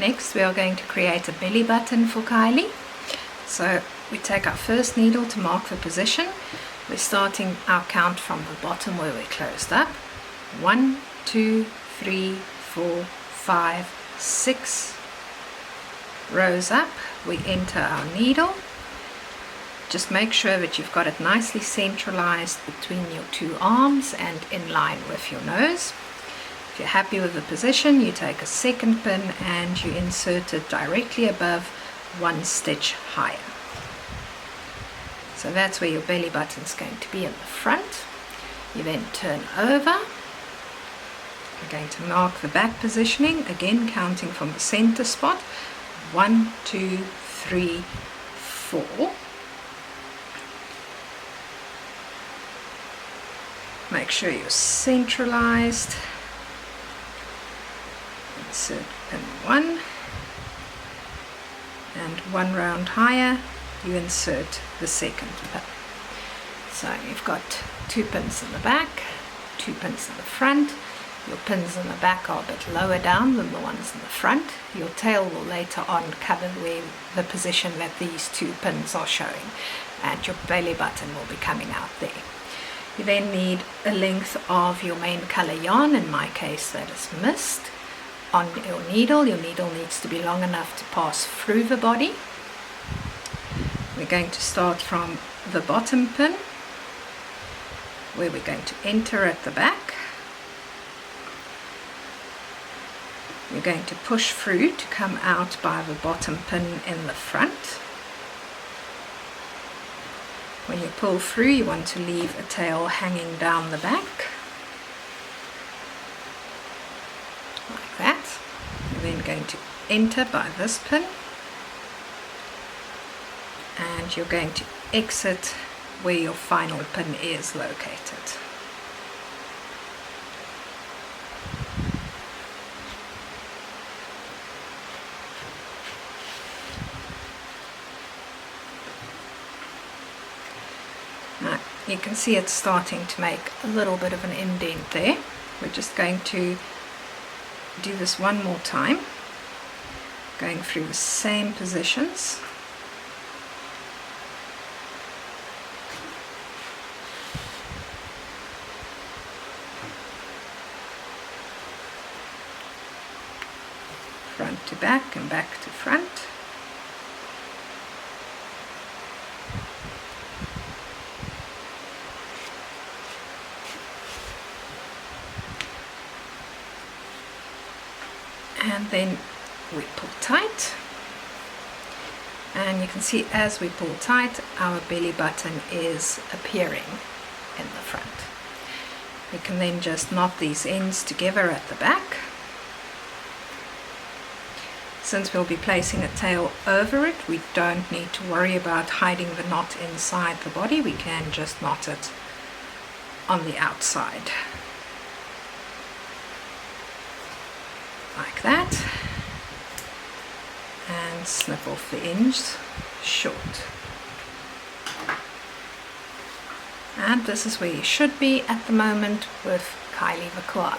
Next we are going to create a belly button for Kylie. So we take our first needle to mark the position. We're starting our count from the bottom where we closed up. 1, 2, 3, 4, 5, 6 rows up. We enter our needle. Just make sure that you've got it nicely centralized between your two arms and in line with your nose. If you're happy with the position, you take a second pin and you insert it directly above 1 stitch higher. So that's where your belly button is going to be in the front. You then turn over. You're going to mark the back positioning, again counting from the center spot. 1, 2, 3, 4. Make sure you're centralized. Insert pin 1, and 1 round higher you insert the second pin. So you've got 2 pins in the back, 2 pins in the front. Your pins in the back are a bit lower down than the ones in the front. Your tail will later on cover where the position that these 2 pins are showing, and your belly button will be coming out there. You then need a length of your main color yarn, in my case that is mist. On your needle needs to be long enough to pass through the body. We're going to start from the bottom pin, where we're going to enter at the back. We're going to push through to come out by the bottom pin in the front. When you pull through, you want to leave a tail hanging down the back, like that. You're then going to enter by this pin, and you're going to exit where your final pin is located. Now, you can see it's starting to make a little bit of an indent there. We're just going to do this one more time, going through the same positions. Front to back and back to front. And then we pull tight, and you can see as we pull tight, our belly button is appearing in the front. We can then just knot these ends together at the back. Since we'll be placing a tail over it, we don't need to worry about hiding the knot inside the body. We can just knot it on the outside. Like that, and snip off the ends short. And this is where you should be at the moment with Kylie the Koala.